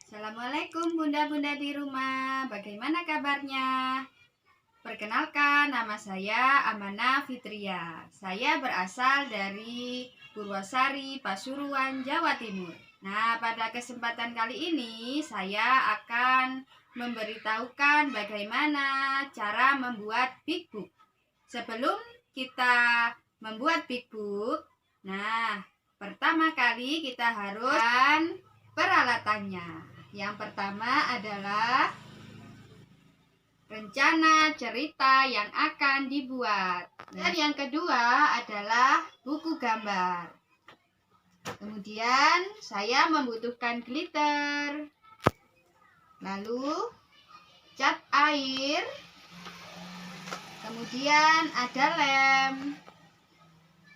Assalamualaikum bunda-bunda di rumah, bagaimana kabarnya? Perkenalkan, nama saya Amanah Fitria. Saya berasal dari Purwosari, Pasuruan, Jawa Timur. Nah, pada kesempatan kali ini saya akan memberitahukan bagaimana cara membuat Big Book. Sebelum kita membuat Big Book, nah, pertama kali kita harus peralatannya. Yang pertama adalah rencana cerita yang akan dibuat. Dan yang kedua adalah buku gambar. Kemudian saya membutuhkan glitter. Lalu cat air. Kemudian ada lem.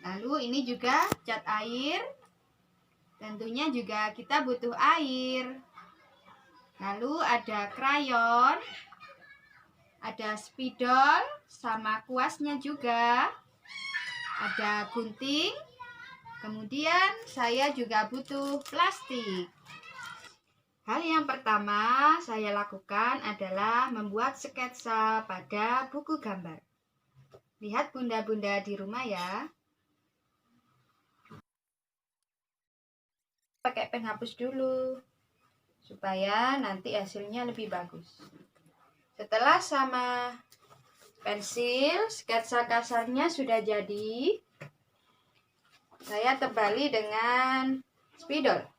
Lalu ini juga cat air. Tentunya juga kita butuh air. Lalu ada krayon, ada spidol sama kuasnya juga, ada gunting, kemudian saya juga butuh plastik. Hal yang pertama saya lakukan adalah membuat sketsa pada buku gambar. Lihat bunda-bunda di rumah ya. Pakai penghapus dulu supaya nanti hasilnya lebih bagus. Setelah sama pensil, sketsa kasarnya sudah jadi. Saya tebali dengan spidol.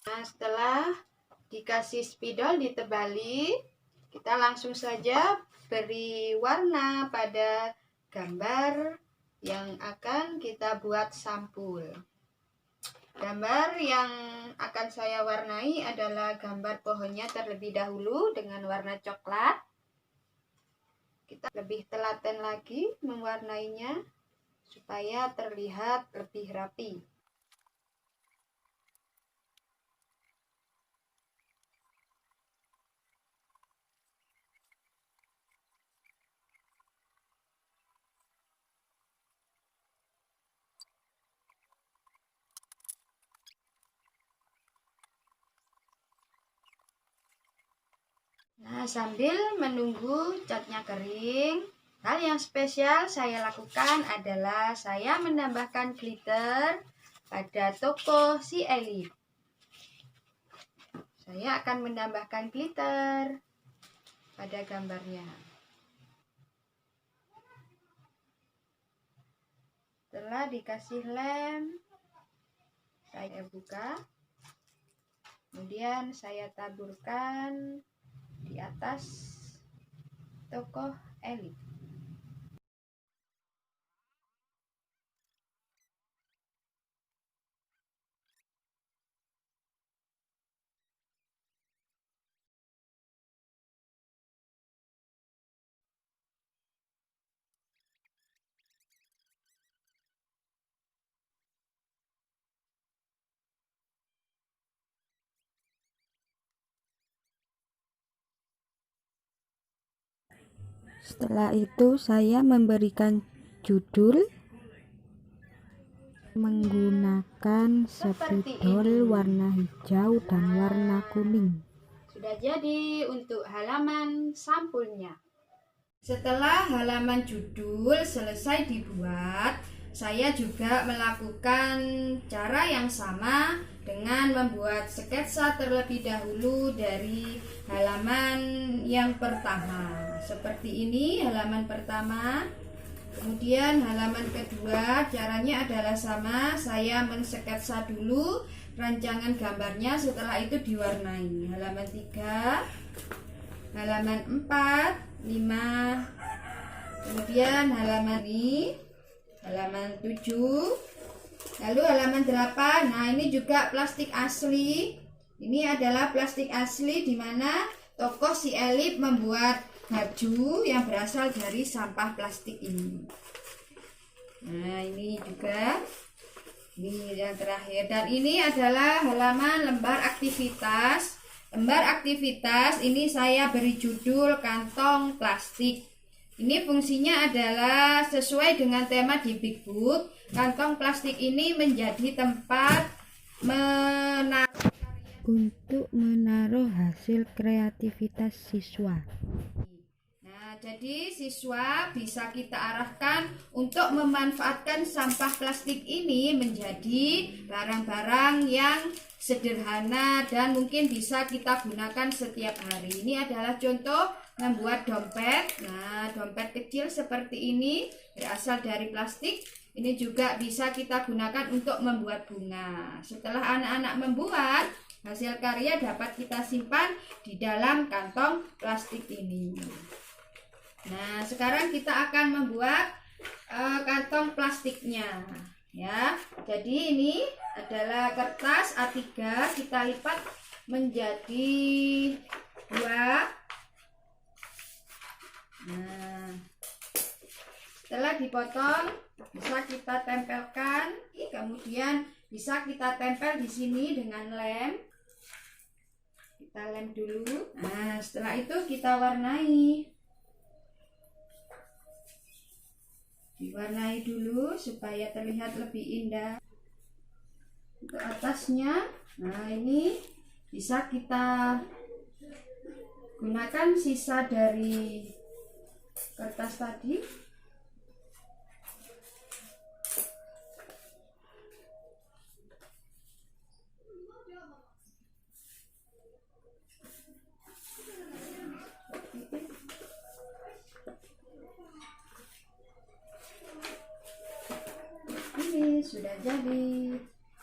Nah, setelah dikasih spidol ditebali, kita langsung saja beri warna pada gambar yang akan kita buat sampul. Gambar yang akan saya warnai adalah gambar pohonnya terlebih dahulu dengan warna coklat. Kita lebih telaten lagi mewarnainya supaya terlihat lebih rapi. Nah, sambil menunggu catnya kering, hal yang spesial saya lakukan adalah saya menambahkan glitter pada toko Si Elif. Saya akan menambahkan glitter pada gambarnya. Setelah dikasih lem, saya buka. Kemudian saya taburkan di atas tokoh Elif. Setelah itu saya memberikan judul menggunakan spidol warna hijau dan warna kuning. Sudah jadi untuk halaman sampulnya. Setelah halaman judul selesai dibuat, saya juga melakukan cara yang sama dengan membuat sketsa terlebih dahulu dari halaman yang pertama. Seperti ini halaman pertama. Kemudian halaman kedua caranya adalah sama, saya mensketsa dulu rancangan gambarnya, setelah itu diwarnai. Halaman 3, halaman 4, 5, kemudian halaman ini, halaman 7, lalu halaman 8. Nah, ini juga plastik asli. Ini adalah plastik asli di mana toko Si Elif membuat baju yang berasal dari sampah plastik ini. Nah, ini juga. Ini yang terakhir. Dan ini adalah halaman lembar aktivitas. Lembar aktivitas ini saya beri judul kantong plastik. Ini fungsinya adalah sesuai dengan tema di Big Book. Kantong plastik ini menjadi tempat untuk menaruh hasil kreativitas siswa. Nah, jadi siswa bisa kita arahkan untuk memanfaatkan sampah plastik ini menjadi barang-barang yang sederhana dan mungkin bisa kita gunakan setiap hari. Ini adalah contoh membuat dompet. Nah, dompet kecil seperti ini berasal dari plastik. Ini juga bisa kita gunakan untuk membuat bunga. Setelah anak-anak membuat, hasil karya dapat kita simpan di dalam kantong plastik ini. Nah, sekarang kita akan membuat kantong plastiknya, ya. Jadi ini adalah kertas A3, kita lipat menjadi 2. Nah, setelah dipotong bisa kita tempelkan, kemudian bisa kita tempel di sini dengan lem. Kita lem dulu. Nah, setelah itu kita warnai. Diwarnai dulu supaya terlihat lebih indah. Untuk atasnya, nah ini bisa kita gunakan sisa dari kertas tadi. Ini sudah jadi.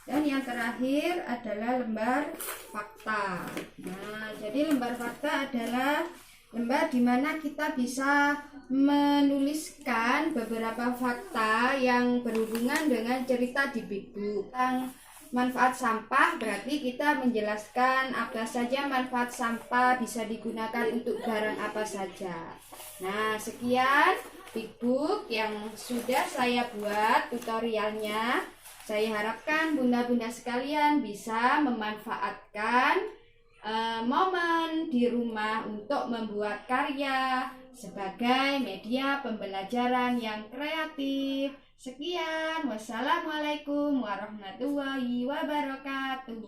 Dan yang terakhir adalah lembar fakta. Nah, jadi lembar fakta adalah lembar di mana kita bisa menuliskan beberapa fakta yang berhubungan dengan cerita di Big Book. Tentang manfaat sampah berarti kita menjelaskan apa saja manfaat sampah, bisa digunakan untuk barang apa saja. Nah, sekian Big Book yang sudah saya buat tutorialnya. Saya harapkan bunda-bunda sekalian bisa memanfaatkan momen di rumah untuk membuat karya sebagai media pembelajaran yang kreatif. Sekian, wassalamualaikum warahmatullahi wabarakatuh.